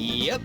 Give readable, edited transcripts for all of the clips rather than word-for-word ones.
Yep.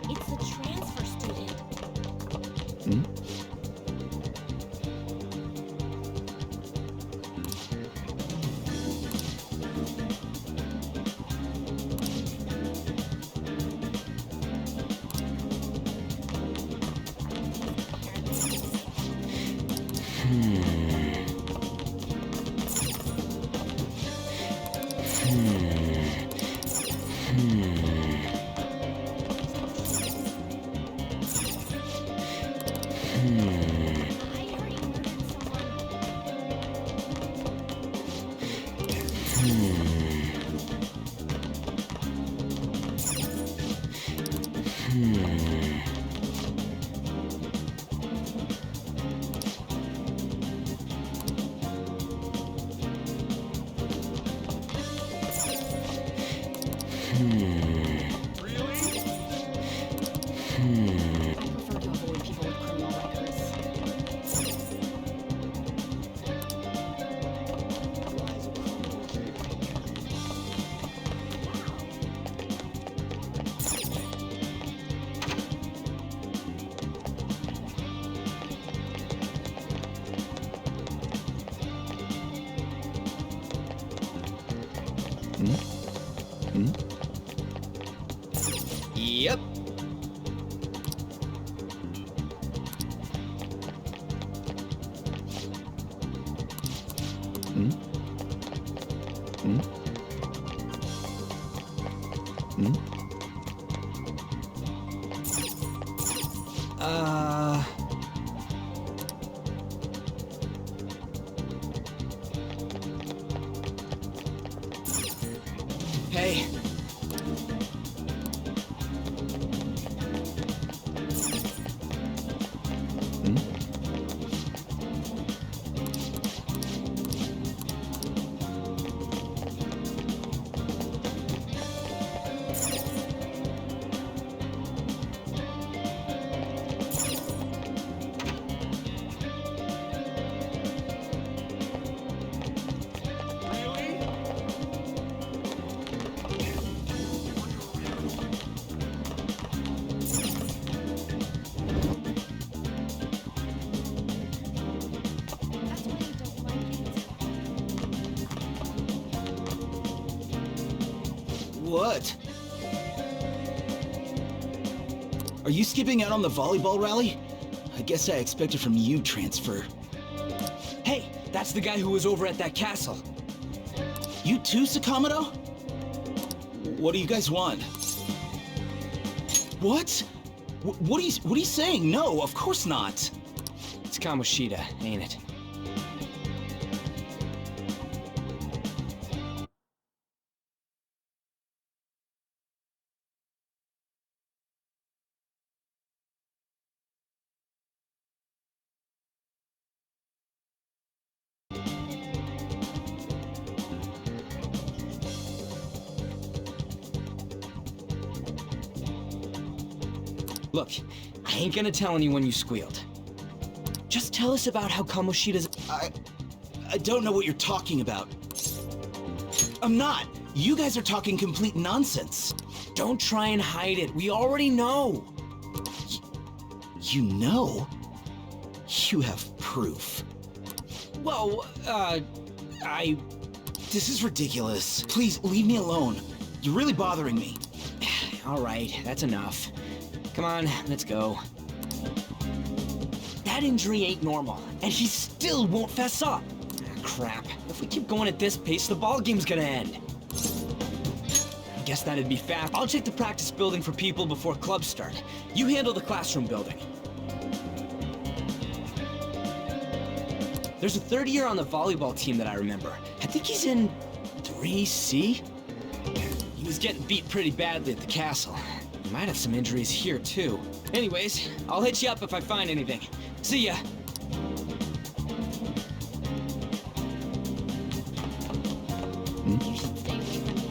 It's a transfer student. Yep. Hey. What? Are you skipping out on the volleyball rally? I guess I expected from you, transfer. Hey, that's the guy who was over at that castle. You too, Sakamoto? What do you guys want? What? What are you saying? No, of course not. It's Kamoshida, ain't it? Look, I ain't gonna tell anyone you squealed. Just tell us about how Kamoshida's— I don't know what you're talking about. I'm not. You guys are talking complete nonsense. Don't try and hide it. We already know. You know? You have proof. Well, This is ridiculous. Please, leave me alone. You're really bothering me. All right, that's enough. Come on, let's go. That injury ain't normal, and he still won't fess up. Ah, crap. If we keep going at this pace, the ball game's gonna end. I guess that'd be fast. I'll check the practice building for people before clubs start. You handle the classroom building. There's a third year on the volleyball team that I remember. I think he's in 3C? He was getting beat pretty badly at the castle. He might have some injuries here, too. Anyways, I'll hit you up if I find anything. See ya! You should stay away from him.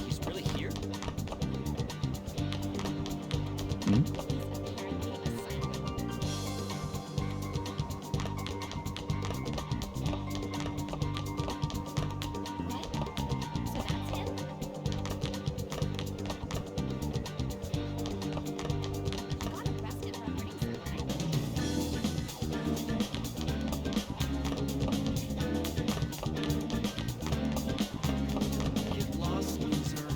He's really here? Get lost, loser.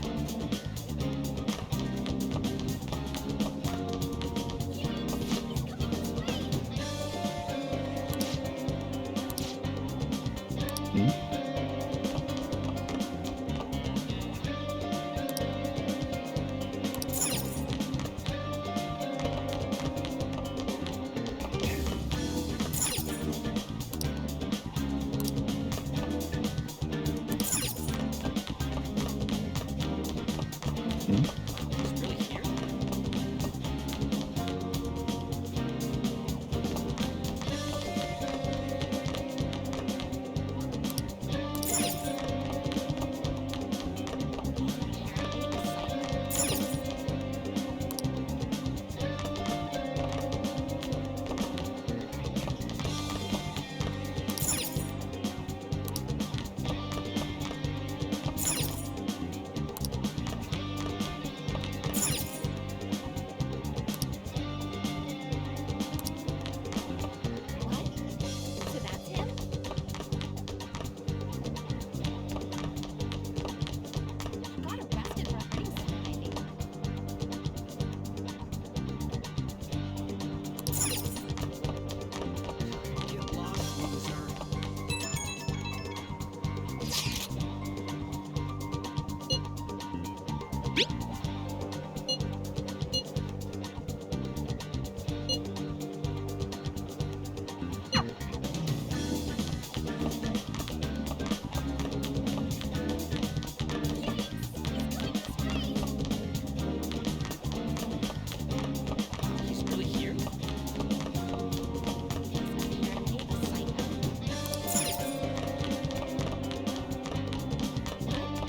He's really here? So that's him? He got arrested for hurting someone, I think. Get lost, loser. He's really here? Apparently a psycho. What?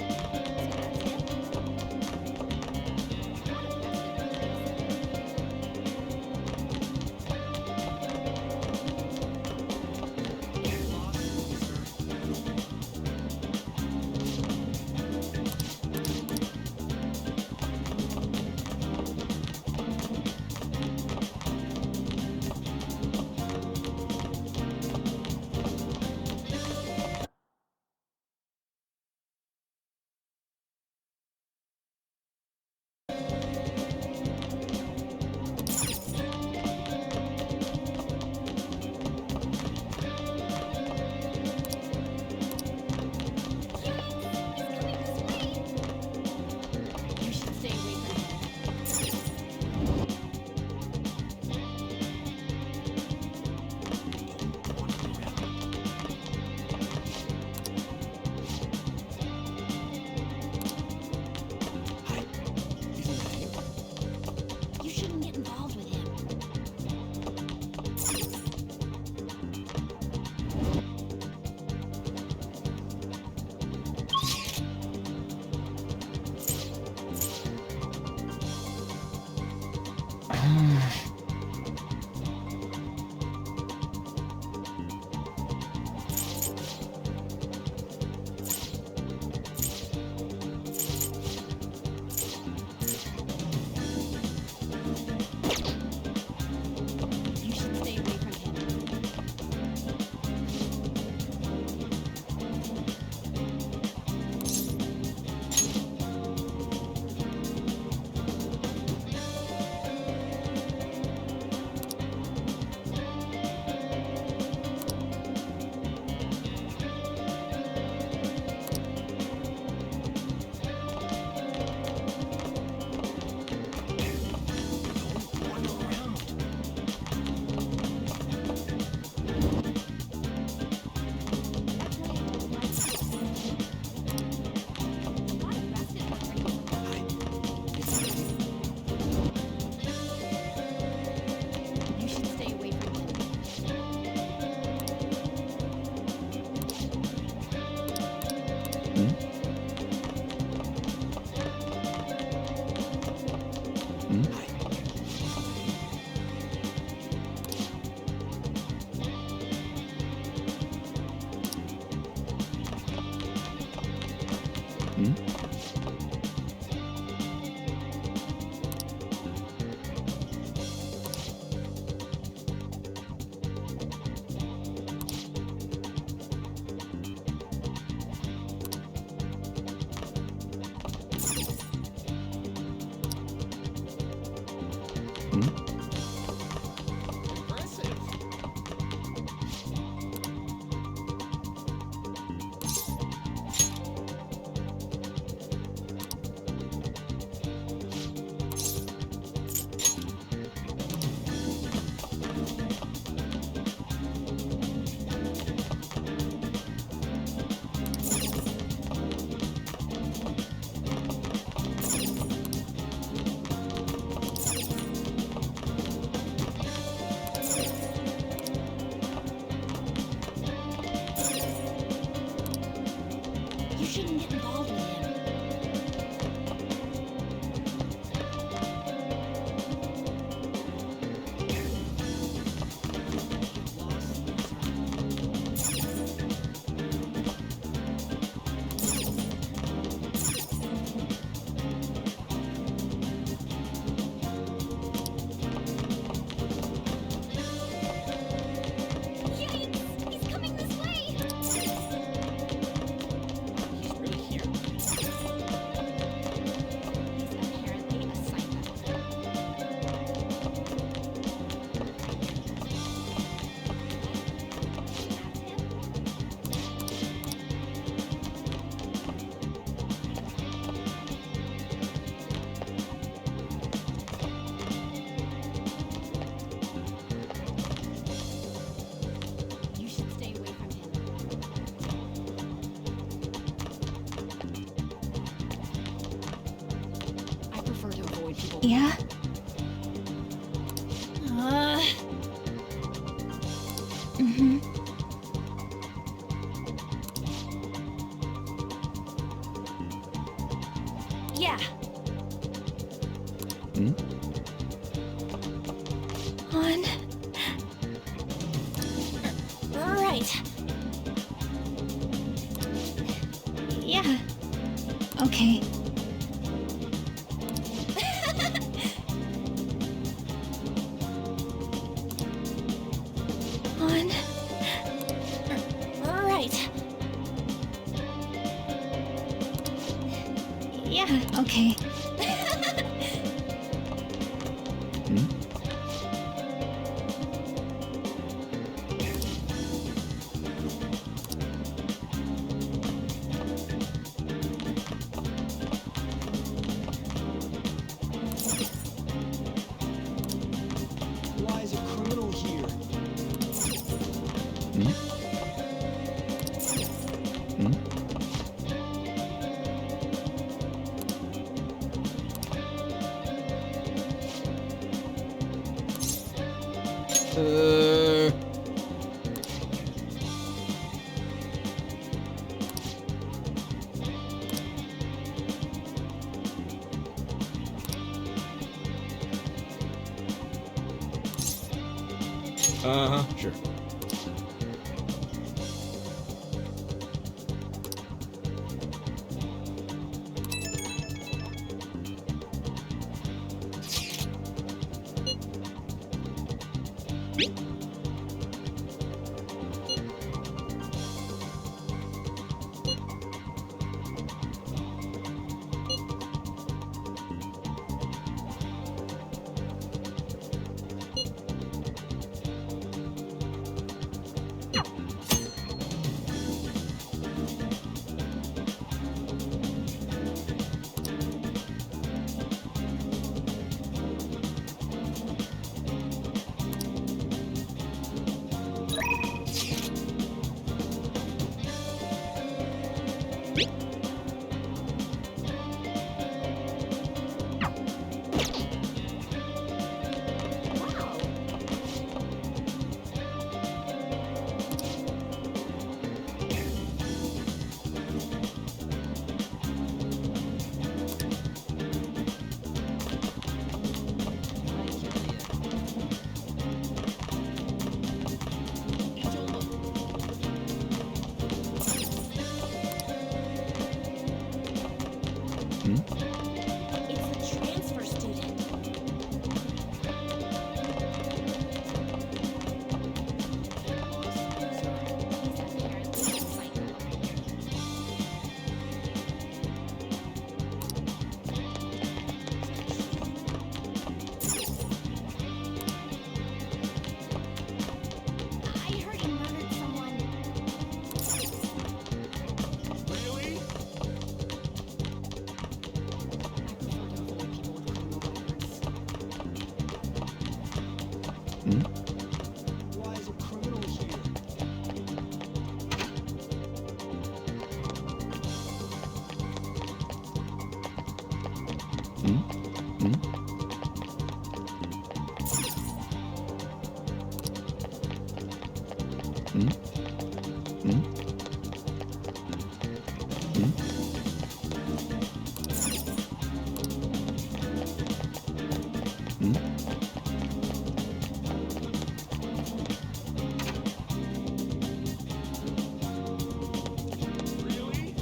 You shouldn't get involved with him. Yikes! He's coming this way! He's really here. He's apparently a psycho. You should stay away from him. I prefer to avoid people. Yeah? Mm-hmm. Yeah. On. Right. Yeah. Okay. On. Right. Yeah. Okay. Why is a criminal here? Sure. It's a transfer student. He's apparently a psycho. I heard he murdered someone. Really? Why is a criminal here? Really?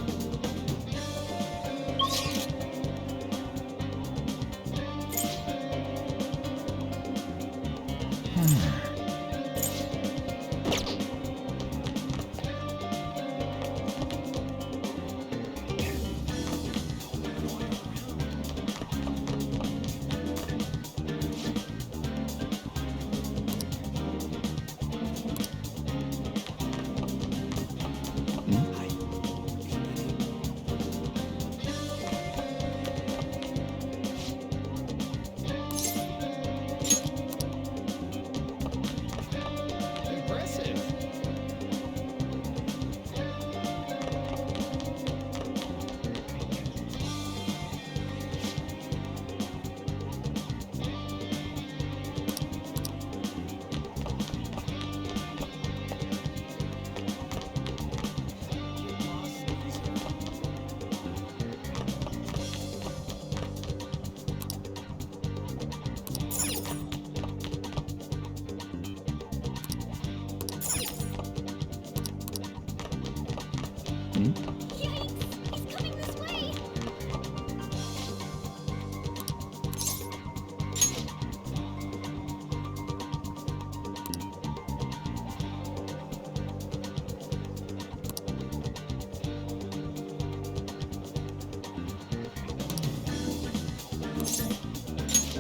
Impressive. Yikes! He's coming this way!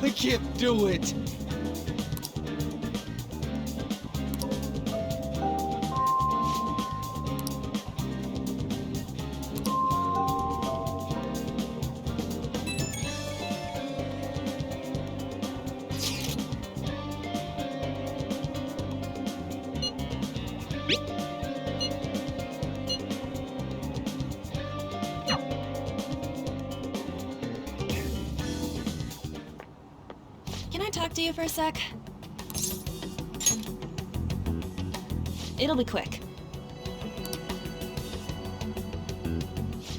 I can't do it. Can I talk to you for a sec? It'll be quick.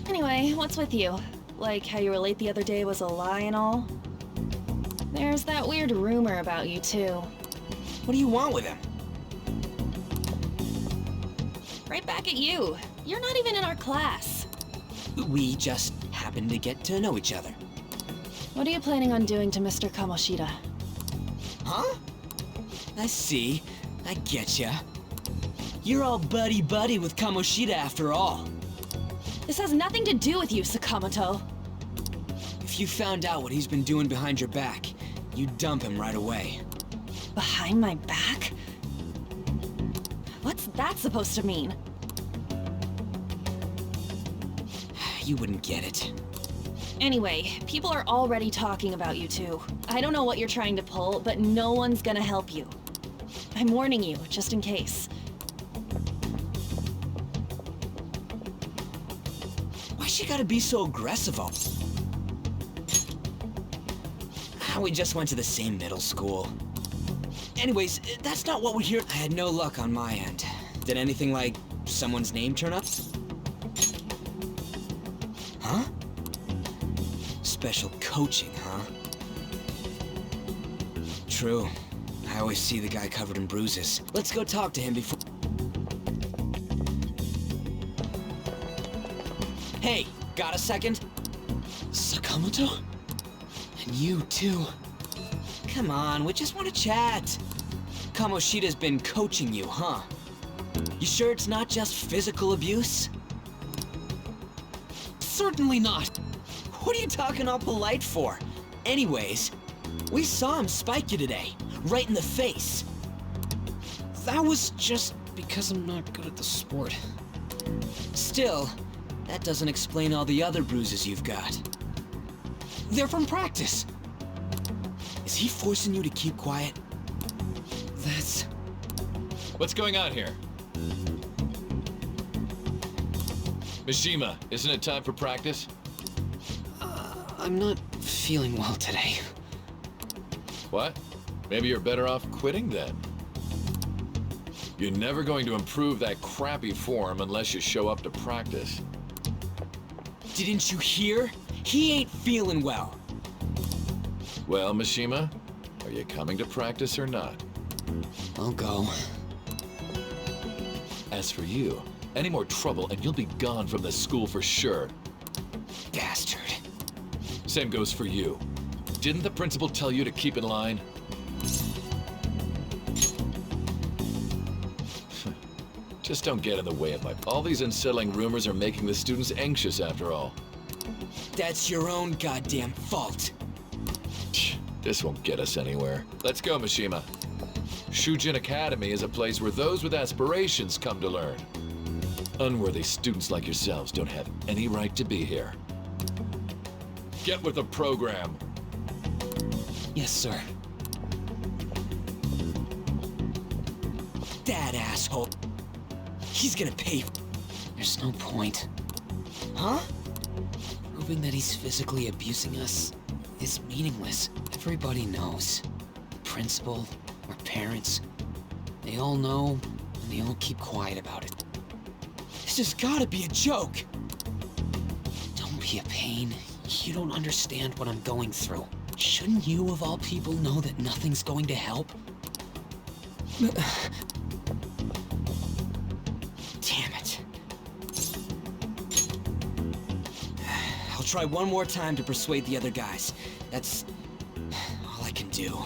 Anyway, what's with you? Like how you were late the other day was a lie and all? There's that weird rumor about you too. What do you want with him? Right back at you. You're not even in our class. We just happen to get to know each other. What are you planning on doing to Mr. Kamoshida? Huh? I see. I getcha. You're all buddy-buddy with Kamoshida after all. This has nothing to do with you, Sakamoto. If you found out what he's been doing behind your back, you'd dump him right away. Behind my back? What's that supposed to mean? You wouldn't get it. Anyway, people are already talking about you two. I don't know what you're trying to pull, but no one's gonna help you. I'm warning you, just in case. Why she gotta be so aggressive all? We just went to the same middle school. Anyways, that's not what we're here. I had no luck on my end. Did anything like someone's name turn up? Huh? Special coaching, huh? True. I always see the guy covered in bruises. Let's go talk to him before... Hey, got a second? Sakamoto? And you too. Come on, we just want to chat. Kamoshida's been coaching you, huh? You sure it's not just physical abuse? Certainly not. What are you talking all polite for? Anyways, we saw him spike you today, right in the face. That was just because I'm not good at the sport. Still, that doesn't explain all the other bruises you've got. They're from practice. Is he forcing you to keep quiet? That's... What's going on here? Mishima, isn't it time for practice? I'm not feeling well today. What? Maybe you're better off quitting then. You're never going to improve that crappy form unless you show up to practice. Didn't you hear? He ain't feeling well. Well, Mishima, are you coming to practice or not? I'll go. As for you, any more trouble and you'll be gone from this school for sure. Bastard. Same goes for you. Didn't the principal tell you to keep in line? Just don't get in the way of my... All these unsettling rumors are making the students anxious after all. That's your own goddamn fault. This won't get us anywhere. Let's go, Mishima. Shujin Academy is a place where those with aspirations come to learn. Unworthy students like yourselves don't have any right to be here. Get with the program. Yes, sir. That asshole. He's gonna pay. There's no point. Huh? Proving that he's physically abusing us is meaningless. Everybody knows. The principal, our parents, they all know, and they all keep quiet about it. This has gotta be a joke! Don't be a pain. You don't understand what I'm going through. Shouldn't you, of all people, know that nothing's going to help? Damn it. I'll try one more time to persuade the other guys. That's all I can do.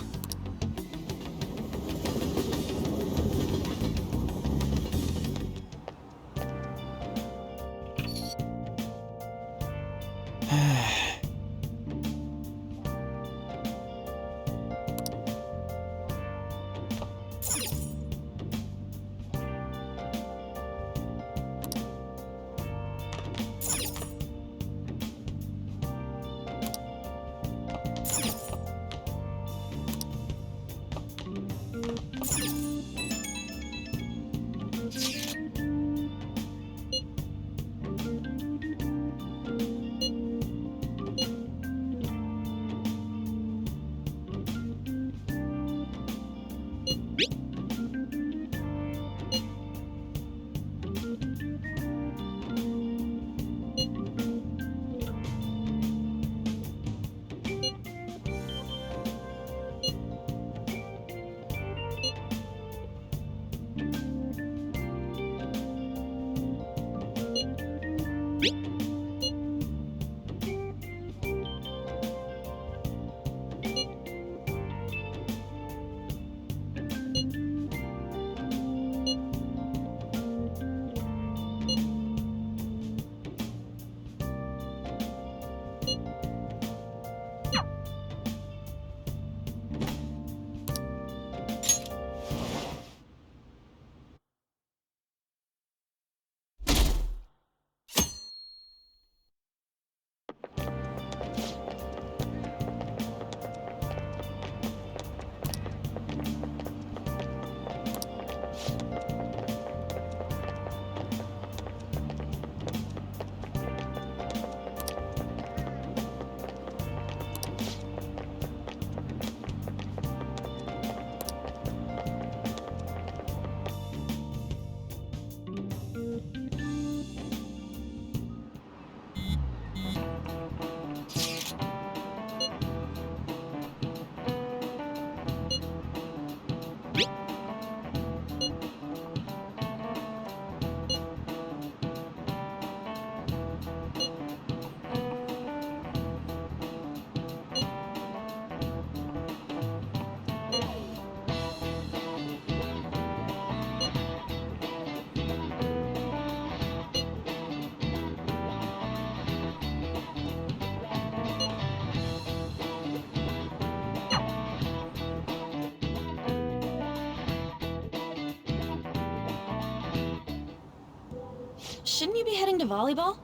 shouldn't you be heading to volleyball?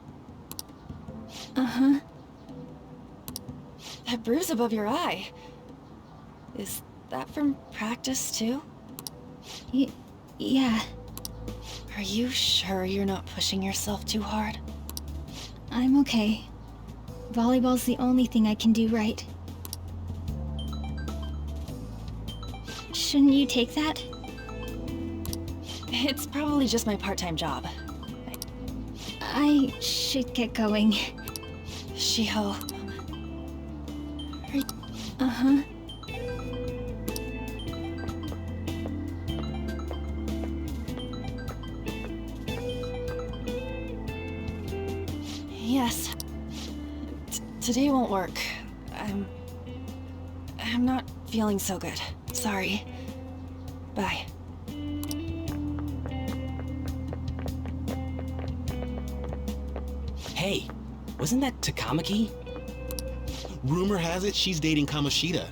Uh-huh. That bruise above your eye. Is that from practice, too? Yeah. Are you sure you're not pushing yourself too hard? I'm okay. Volleyball's the only thing I can do right. Shouldn't you take that? It's probably just my part-time job. I should get going. Shiho. Uh-huh. Yes. Today won't work. I'm not feeling so good. Sorry. Bye. Hey, wasn't that Takamaki? Rumor has it she's dating Kamoshida.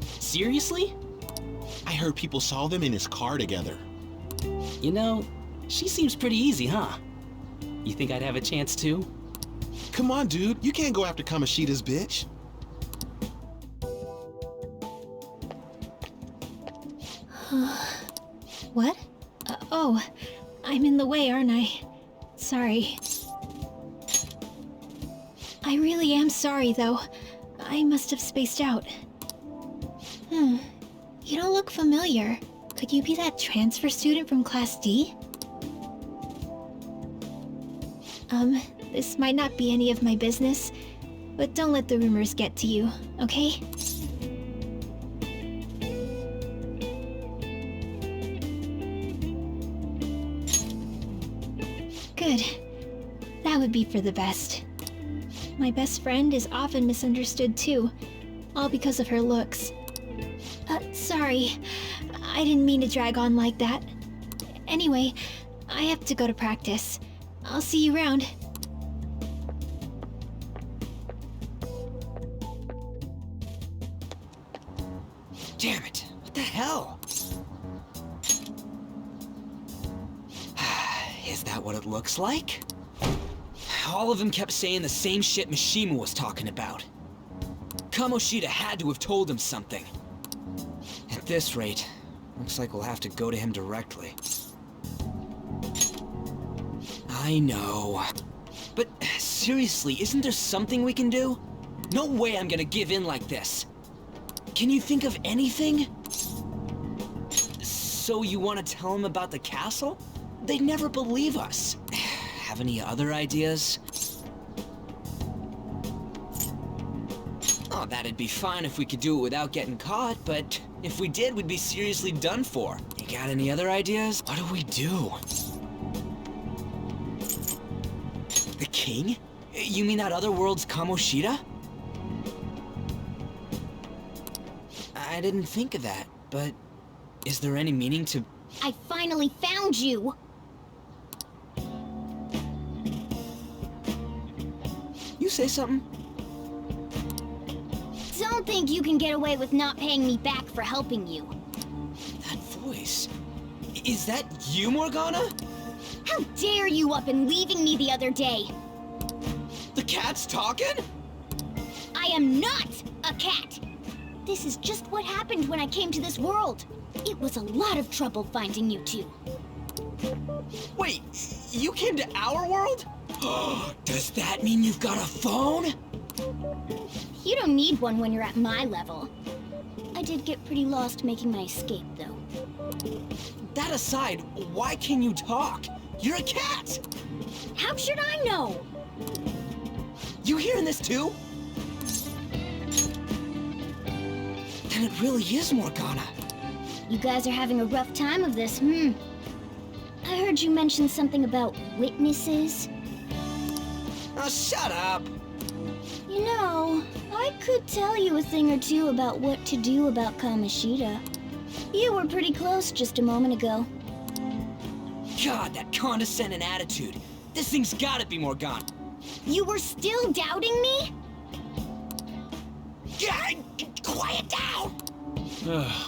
Seriously? I heard people saw them in his car together. You know, she seems pretty easy, huh? You think I'd have a chance too? Come on, dude. You can't go after Kamoshida's bitch. What? Oh, I'm in the way, aren't I? Sorry. I really am sorry, though. I must have spaced out. You don't look familiar. Could you be that transfer student from Class D? This might not be any of my business, but don't let the rumors get to you, okay? Good. That would be for the best. My best friend is often misunderstood too, all because of her looks. Sorry. I didn't mean to drag on like that. Anyway, I have to go to practice. I'll see you around. Damn it, what the hell? Is that what it looks like? All of them kept saying the same shit Mishima was talking about. Kamoshida had to have told him something. At this rate, looks like we'll have to go to him directly. I know. But seriously, isn't there something we can do? No way I'm gonna give in like this. Can you think of anything? So you want to tell him about the castle? They'd never believe us. Have any other ideas? Oh, that'd be fine if we could do it without getting caught, but if we did, we'd be seriously done for. You got any other ideas? What do we do? The king? You mean that other world's Kamoshida? I didn't think of that, but is there any meaning to... I finally found you! You say something? Don't think you can get away with not paying me back for helping you. That voice... Is that you, Morgana? How dare you up and leaving me the other day? The cat's talking? I am not a cat! This is just what happened when I came to this world. It was a lot of trouble finding you two. Wait, you came to our world? Does that mean you've got a phone? You don't need one when you're at my level. I did get pretty lost making my escape, though. That aside, why can you talk? You're a cat! How should I know? You hearing this too? Then it really is Morgana. You guys are having a rough time of this, I heard you mention something about witnesses. Oh, shut up! You know, I could tell you a thing or two about what to do about Kamoshida. You were pretty close just a moment ago. God, that condescending attitude. This thing's gotta be Morgana. You were still doubting me? God, quiet down!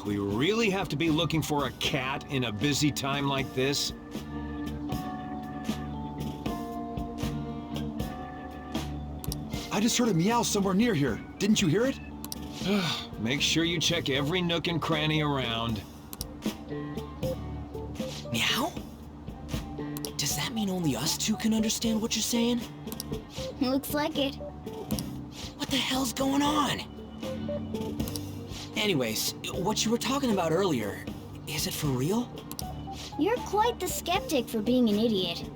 We really have to be looking for a cat in a busy time like this? I just heard a meow somewhere near here. Didn't you hear it? Make sure you check every nook and cranny around. Meow? Does that mean only us two can understand what you're saying? Looks like it. What the hell's going on? Anyways, what you were talking about earlier, is it for real? You're quite the skeptic for being an idiot.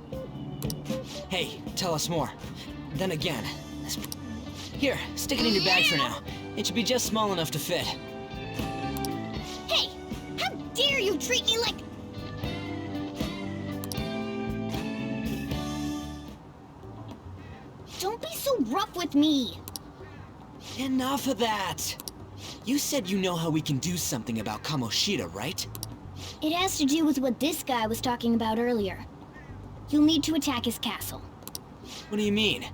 Hey, tell us more. Then again, here, stick it in your bag for now. It should be just small enough to fit. Hey! How dare you treat me like... Don't be so rough with me! Enough of that! You said you know how we can do something about Kamoshida, right? It has to do with what this guy was talking about earlier. You'll need to attack his castle. What do you mean?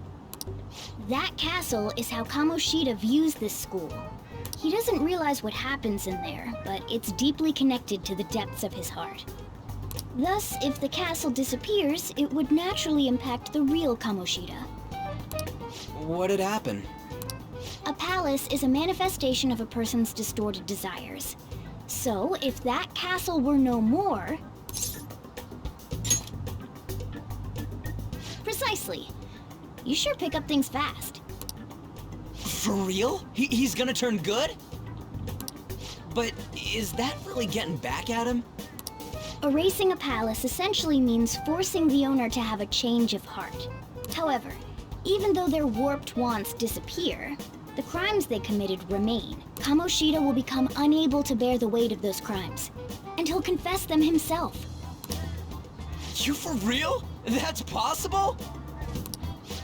That castle is how Kamoshida views this school. He doesn't realize what happens in there, but it's deeply connected to the depths of his heart. Thus, if the castle disappears, it would naturally impact the real Kamoshida. What'd happen? A palace is a manifestation of a person's distorted desires. So, if that castle were no more... Precisely. You sure pick up things fast. For real? He's gonna turn good? But is that really getting back at him? Erasing a palace essentially means forcing the owner to have a change of heart. However, even though their warped wants disappear, the crimes they committed remain. Kamoshida will become unable to bear the weight of those crimes, and he'll confess them himself. You for real? That's possible?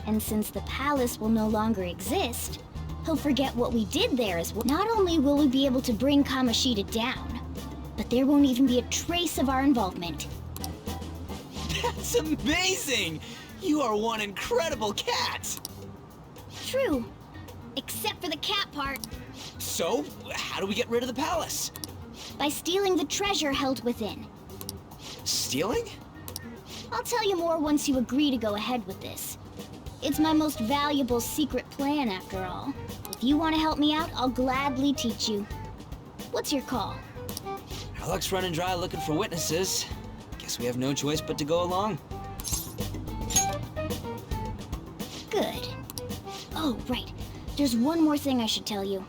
And since the palace will no longer exist, he'll forget what we did there as well. Not only will we be able to bring Kamoshida down, but there won't even be a trace of our involvement. That's amazing! You are one incredible cat! True. Except for the cat part. So, how do we get rid of the palace? By stealing the treasure held within. Stealing? I'll tell you more once you agree to go ahead with this. It's my most valuable secret plan, after all. If you want to help me out, I'll gladly teach you. What's your call? Our luck's running dry looking for witnesses. Guess we have no choice but to go along. Good. Oh, right. There's one more thing I should tell you.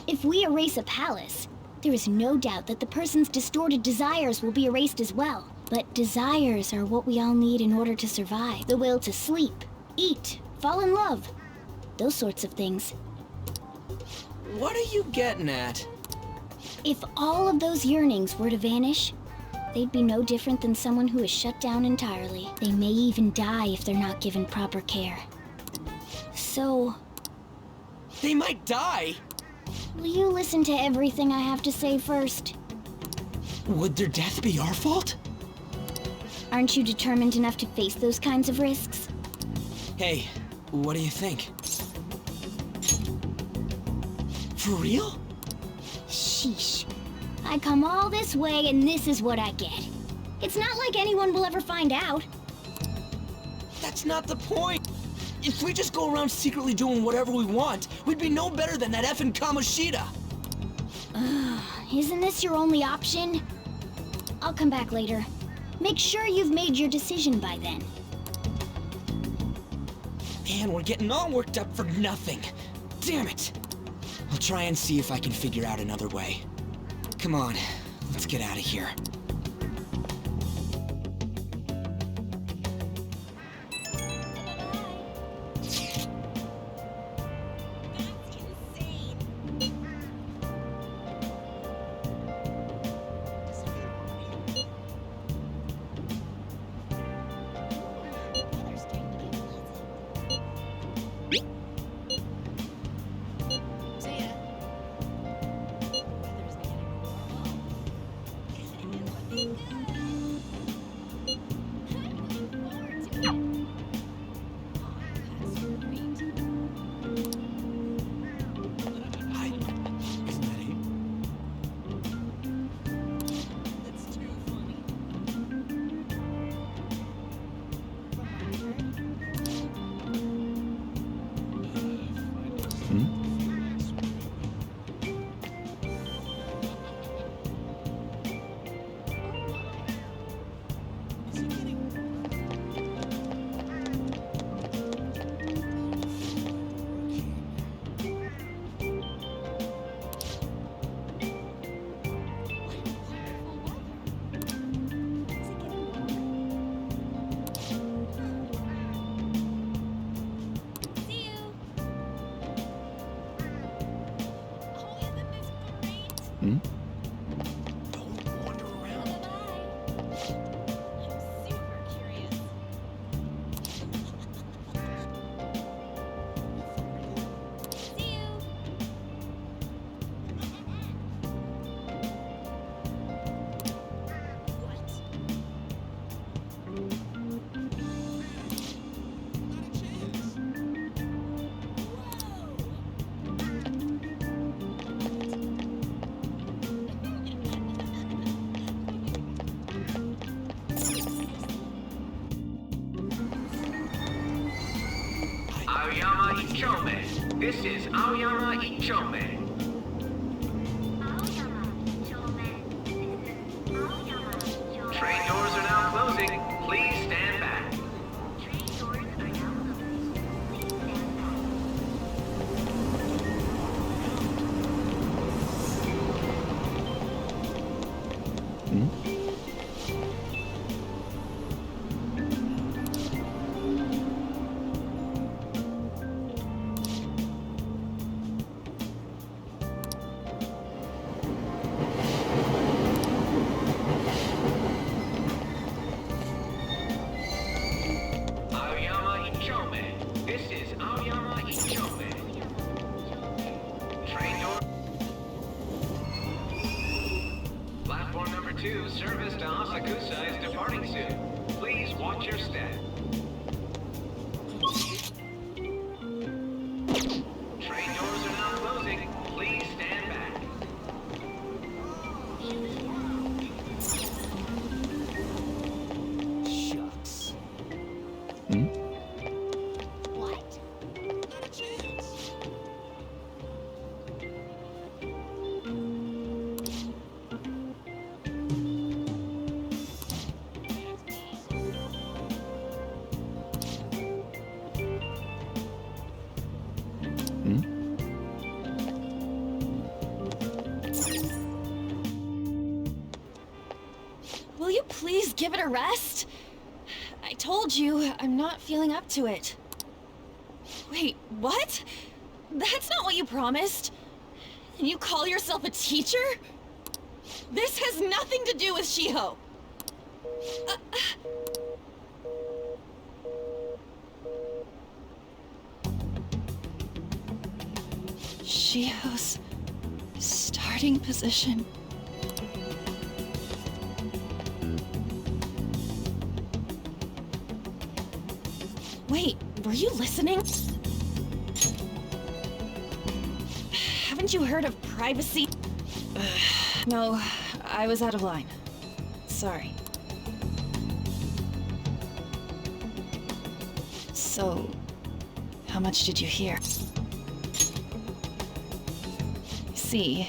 If we erase a palace, there is no doubt that the person's distorted desires will be erased as well. But desires are what we all need in order to survive. The will to sleep, eat, fall in love. Those sorts of things. What are you getting at? If all of those yearnings were to vanish, they'd be no different than someone who is shut down entirely. They may even die if they're not given proper care. So... They might die! will you listen to everything I have to say first? Would their death be our fault? Aren't you determined enough to face those kinds of risks? Hey, what do you think? For real? Sheesh. I come all this way and this is what I get. It's not like anyone will ever find out. That's not the point! If we just go around secretly doing whatever we want, we'd be no better than that effing Kamoshida! Isn't this your only option? I'll come back later. Make sure you've made your decision by then. Man, we're getting all worked up for nothing. Damn it! I'll try and see if I can figure out another way. Come on, let's get out of here. Hmm? Don't wander around. Aoyama Ichome. This is Aoyama Ichome. Train doors are now closing. Please stand back. Aoyama Ichome. This is Aoyama Ichome. Train door. Platform number 2, service to Asakusa is departing soon. Please watch your step. Train doors are now closing. Please stand back. Shucks. Hmm? What? Not a chance. Hmm? Will you please give it a rest? I told you, I'm not feeling up to it. Wait, what? That's not what you promised. And you call yourself a teacher? This has nothing to do with Shiho. Shiho's starting position. Wait, were you listening? Haven't you heard of privacy? No, I was out of line. Sorry. So, how much did you hear? See,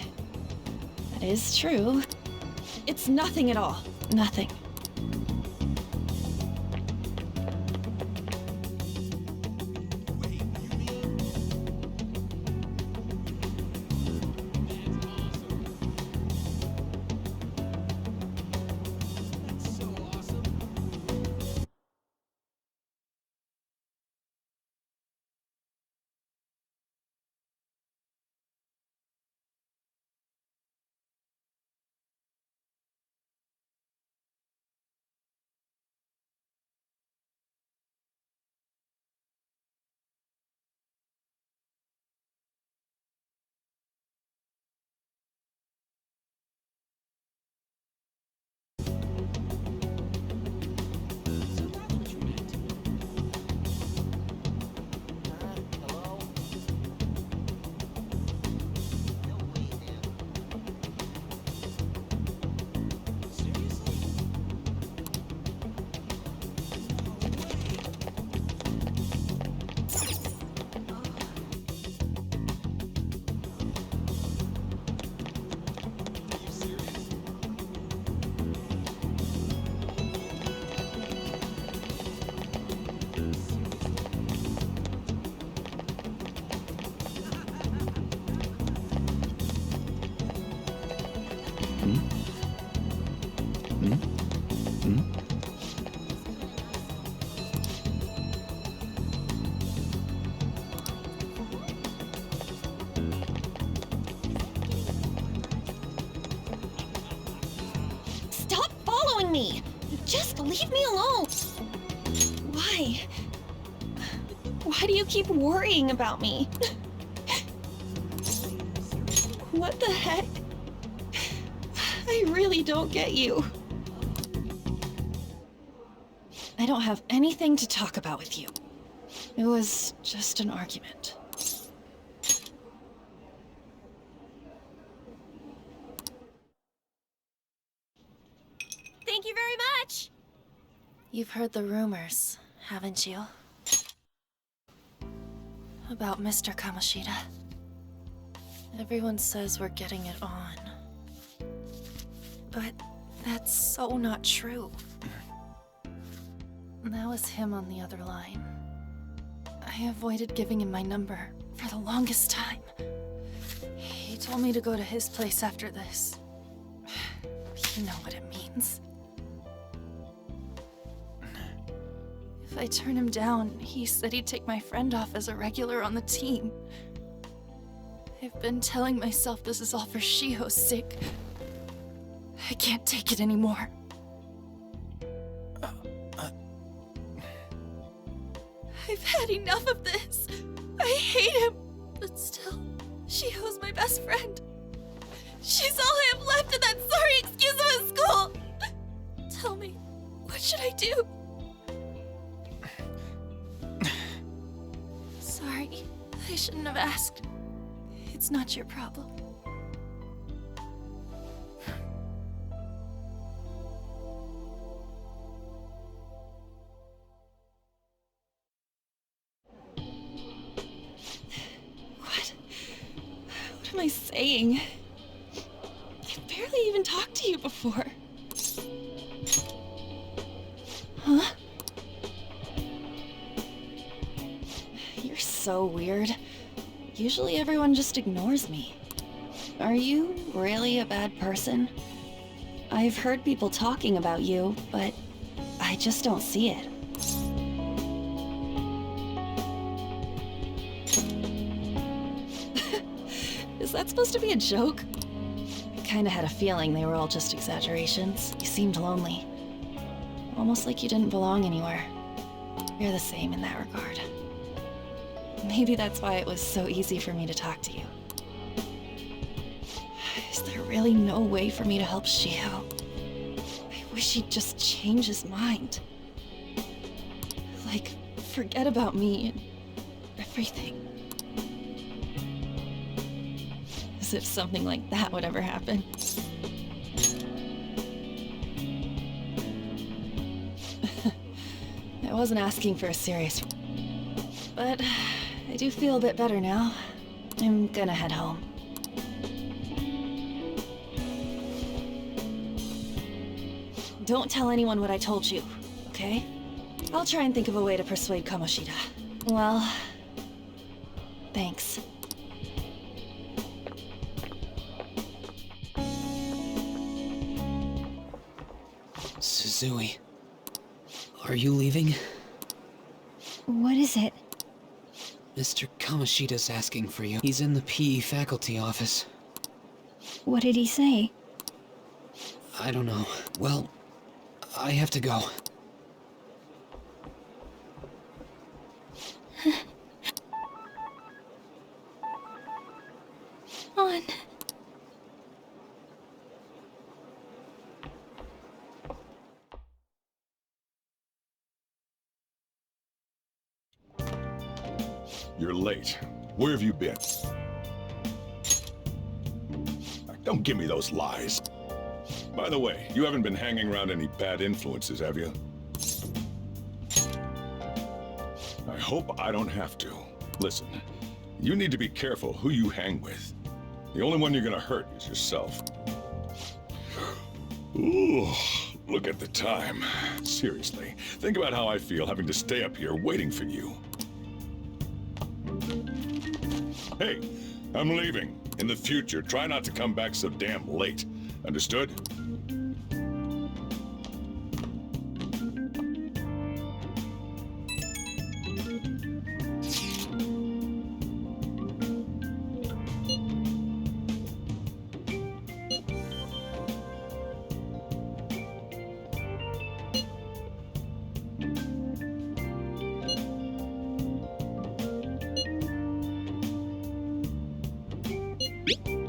that is true. It's nothing at all. Nothing. bothering me. Just leave me alone. Why? Why do you keep worrying about me? What the heck? I really don't get you. I don't have anything to talk about with you. It was just an argument. Thank you very much! You've heard the rumors, haven't you? About Mr. Kamoshida. Everyone says we're getting it on. But that's so not true. That was him on the other line. I avoided giving him my number for the longest time. He told me to go to his place after this. You know what it means. If I turn him down, he said he'd take my friend off as a regular on the team. I've been telling myself this is all for Shiho's sake. I can't take it anymore. I've had enough of this. I hate him. But still, Shiho's my best friend. She's all I have left in that sorry excuse of a school. Tell me, what should I do? Sorry, I shouldn't have asked. It's not your problem. What am I saying? I've barely even talked to you before. Huh? You're so weird. Usually everyone just ignores me. Are you really a bad person? I've heard people talking about you, but I just don't see it. Is that supposed to be a joke? I kinda had a feeling they were all just exaggerations. You seemed lonely. Almost like you didn't belong anywhere. You're the same in that regard. Maybe that's why it was so easy for me to talk to you. Is there really no way for me to help Shiho? I wish he'd just change his mind. Like, forget about me and everything. As if something like that would ever happen. I wasn't asking for a serious... But I do feel a bit better now. I'm gonna head home. Don't tell anyone what I told you, okay? I'll try and think of a way to persuade Kamoshida. Well, thanks. Suzui, are you leaving? What is it? Mr. Kamoshida's asking for you. He's in the PE faculty office. What did he say? I don't know. Well, I have to go. On. You're late. Where have you been? Don't give me those lies. By the way, you haven't been hanging around any bad influences, have you? I hope I don't have to. Listen, you need to be careful who you hang with. The only one you're gonna hurt is yourself. Ooh, look at the time. Seriously, think about how I feel having to stay up here waiting for you. Hey, I'm leaving. In the future, try not to come back so damn late. Understood? you.